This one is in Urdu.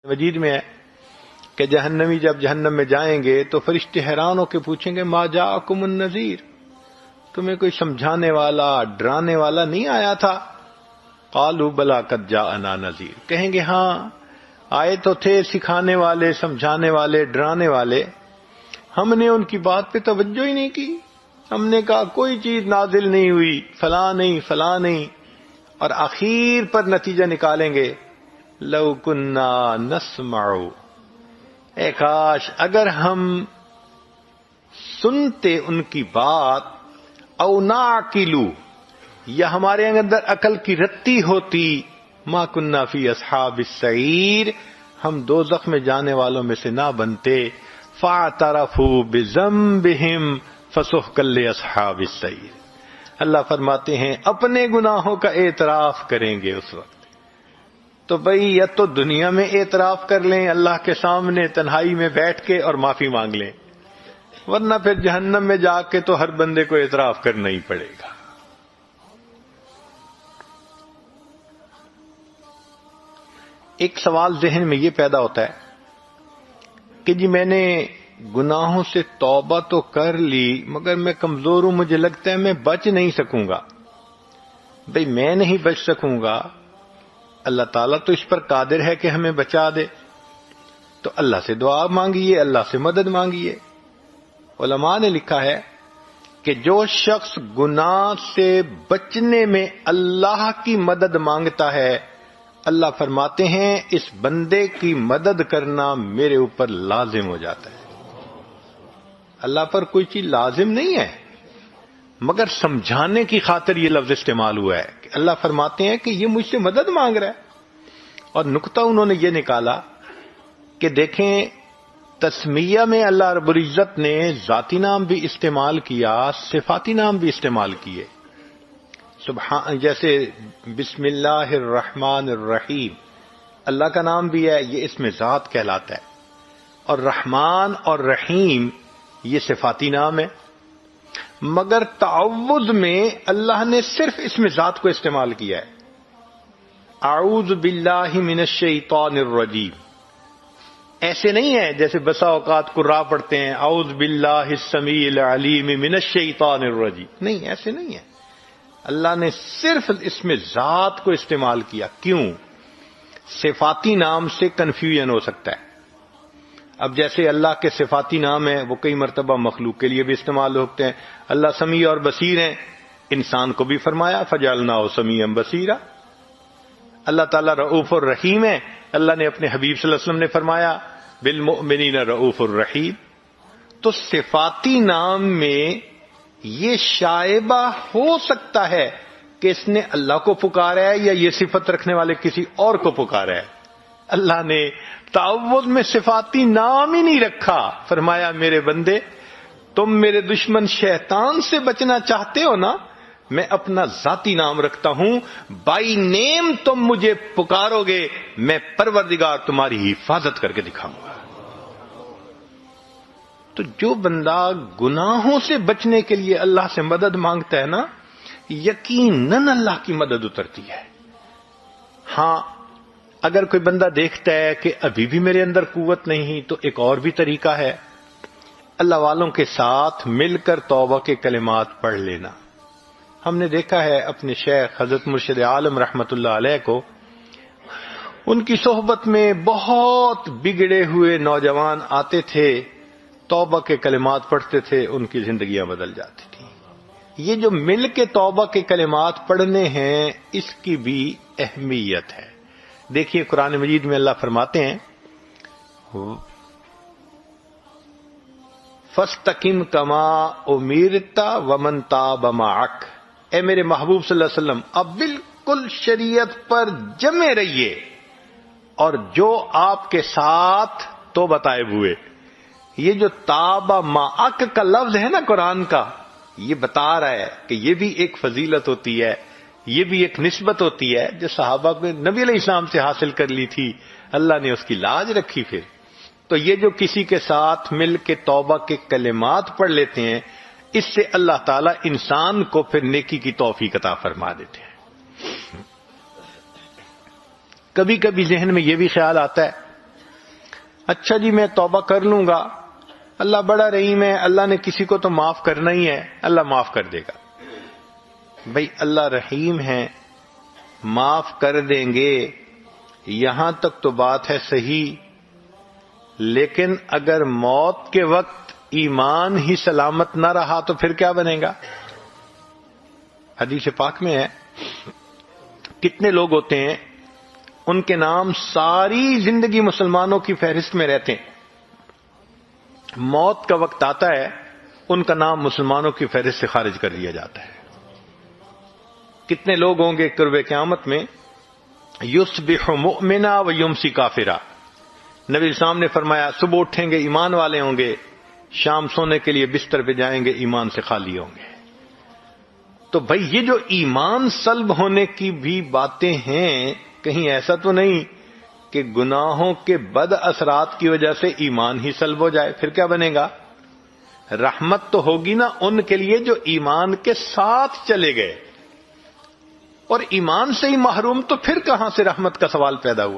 مجید میں ہے کہ جہنمی جب جہنم میں جائیں گے تو فرشتے حیران ہو کے پوچھیں گے ما جاءکم النذیر، تمہیں کوئی سمجھانے والا ڈرانے والا نہیں آیا تھا؟ قالوا بلا قد جاءنا نذیر، کہیں گے ہاں آئے تو تھے سکھانے والے، سمجھانے والے، ڈرانے والے، ہم نے ان کی بات پہ توجہ ہی نہیں کی، ہم نے کہا کوئی چیز نازل نہیں ہوئی، فلاں نہیں فلاں نہیں، اور آخر پر نتیجہ نکالیں گے لو کنا نسمع، اے کاش اگر ہم سنتے ان کی بات، او نعقلو، یا ہمارے اندر عقل کی رتی ہوتی، ما کننا فی اصحاب السعیر، ہم دوزخ میں جانے والوں میں سے نہ بنتے، فاعترفوا بذنبہم فسحقا لاصحاب السعیر۔ اللہ فرماتے ہیں اپنے گناہوں کا اعتراف کریں گے اس وقت۔ تو بھئی یا تو دنیا میں اعتراف کر لیں اللہ کے سامنے تنہائی میں بیٹھ کے اور معافی مانگ لیں، ورنہ پھر جہنم میں جا کے تو ہر بندے کو اعتراف کرنا ہی پڑے گا۔ ایک سوال ذہن میں یہ پیدا ہوتا ہے کہ جی میں نے گناہوں سے توبہ تو کر لی مگر میں کمزور ہوں، مجھے لگتا ہے میں بچ نہیں سکوں گا۔ بھئی میں نہیں بچ سکوں گا، اللہ تعالیٰ تو اس پر قادر ہے کہ ہمیں بچا دے، تو اللہ سے دعا مانگیے، اللہ سے مدد مانگیے۔ علماء نے لکھا ہے کہ جو شخص گناہ سے بچنے میں اللہ کی مدد مانگتا ہے، اللہ فرماتے ہیں اس بندے کی مدد کرنا میرے اوپر لازم ہو جاتا ہے۔ اللہ پر کوئی چیز لازم نہیں ہے، مگر سمجھانے کی خاطر یہ لفظ استعمال ہوا ہے کہ اللہ فرماتے ہیں کہ یہ مجھ سے مدد مانگ رہا ہے۔ اور نقطہ انہوں نے یہ نکالا کہ دیکھیں تسمیہ میں اللہ رب العزت نے ذاتی نام بھی استعمال کیا، صفاتی نام بھی استعمال کیے۔ سبحان، جیسے بسم اللہ الرحمن الرحیم، اللہ کا نام بھی ہے، یہ اسم ذات کہلاتا ہے، اور رحمان اور رحیم یہ صفاتی نام ہے، مگر تعوذ میں اللہ نے صرف اسم ذات کو استعمال کیا ہے۔ اعوذ باللہ من الشیطان الرجیم، ایسے نہیں ہے جیسے بسا اوقات قراء پڑھتے ہیں اعوذ باللہ السمیع العلیم من الشیطان الرجیم، نہیں ایسے نہیں ہے، اللہ نے صرف اسم ذات کو استعمال کیا۔ کیوں؟ صفاتی نام سے کنفیوژن ہو سکتا ہے۔ اب جیسے اللہ کے صفاتی نام ہیں وہ کئی مرتبہ مخلوق کے لیے بھی استعمال ہوتے ہیں، اللہ سمیع اور بصیر ہیں، انسان کو بھی فرمایا فجعلناہ سمیعا بصیرا۔ اللہ تعالیٰ رؤوف الرحیم ہے، اللہ نے اپنے حبیب صلی اللہ علیہ وسلم نے فرمایا بالمؤمنین رؤوف الرحیم۔ تو صفاتی نام میں یہ شائبہ ہو سکتا ہے کہ اس نے اللہ کو پکارا ہے یا یہ صفت رکھنے والے کسی اور کو پکارا ہے۔ اللہ نے تعوذ میں صفاتی نام ہی نہیں رکھا، فرمایا میرے بندے تم میرے دشمن شیطان سے بچنا چاہتے ہو نا، میں اپنا ذاتی نام رکھتا ہوں، بائی نیم تم مجھے پکارو گے، میں پروردگار تمہاری حفاظت کر کے دکھاؤں گا۔ تو جو بندہ گناہوں سے بچنے کے لیے اللہ سے مدد مانگتا ہے نا، یقیناً اللہ کی مدد اترتی ہے۔ ہاں اگر کوئی بندہ دیکھتا ہے کہ ابھی بھی میرے اندر قوت نہیں، تو ایک اور بھی طریقہ ہے، اللہ والوں کے ساتھ مل کر توبہ کے کلمات پڑھ لینا۔ ہم نے دیکھا ہے اپنے شیخ حضرت مرشد عالم رحمت اللہ علیہ کو، ان کی صحبت میں بہت بگڑے ہوئے نوجوان آتے تھے، توبہ کے کلمات پڑھتے تھے، ان کی زندگیاں بدل جاتی تھیں۔ یہ جو مل کے توبہ کے کلمات پڑھنے ہیں اس کی بھی اہمیت ہے۔ دیکھیے قرآن مجید میں اللہ فرماتے ہیں فَاسْتَقِمْ كَمَا أُمِرْتَ وَمَنْ تَابَ مَعَكَ، اے میرے محبوب صلی اللہ علیہ وسلم اب بالکل شریعت پر جمے رہیے، اور جو آپ کے ساتھ توبہ طائب ہوئے۔ یہ جو تابا معک کا لفظ ہے نا قرآن کا، یہ بتا رہا ہے کہ یہ بھی ایک فضیلت ہوتی ہے، یہ بھی ایک نسبت ہوتی ہے جو صحابہ کو نبی علیہ السلام سے حاصل کر لی تھی، اللہ نے اس کی لاج رکھی۔ پھر تو یہ جو کسی کے ساتھ مل کے توبہ کے کلمات پڑھ لیتے ہیں، اس سے اللہ تعالیٰ انسان کو پھر نیکی کی توفیق عطا فرما دیتے ہیں۔ کبھی کبھی ذہن میں یہ بھی خیال آتا ہے اچھا جی میں توبہ کر لوں گا، اللہ بڑا رحیم ہے، اللہ نے کسی کو تو معاف کرنا ہی ہے، اللہ معاف کر دے گا۔ بھئی اللہ رحیم ہے، معاف کر دیں گے، یہاں تک تو بات ہے صحیح، لیکن اگر موت کے وقت ایمان ہی سلامت نہ رہا تو پھر کیا بنے گا؟ حدیث پاک میں ہے کتنے لوگ ہوتے ہیں ان کے نام ساری زندگی مسلمانوں کی فہرست میں رہتے ہیں، موت کا وقت آتا ہے ان کا نام مسلمانوں کی فہرست سے خارج کر دیا جاتا ہے۔ کتنے لوگ ہوں گے قرب قیامت میں یصبح مؤمنا و یمسی کافرا، نبی اسلام نے فرمایا صبح اٹھیں گے ایمان والے ہوں گے، شام سونے کے لیے بستر پہ جائیں گے ایمان سے خالی ہوں گے۔ تو بھائی یہ جو ایمان سلب ہونے کی بھی باتیں ہیں، کہیں ایسا تو نہیں کہ گناہوں کے بد اثرات کی وجہ سے ایمان ہی سلب ہو جائے، پھر کیا بنے گا؟ رحمت تو ہوگی نا ان کے لیے جو ایمان کے ساتھ چلے گئے، اور ایمان سے ہی محروم تو پھر کہاں سے رحمت کا سوال پیدا ہوا؟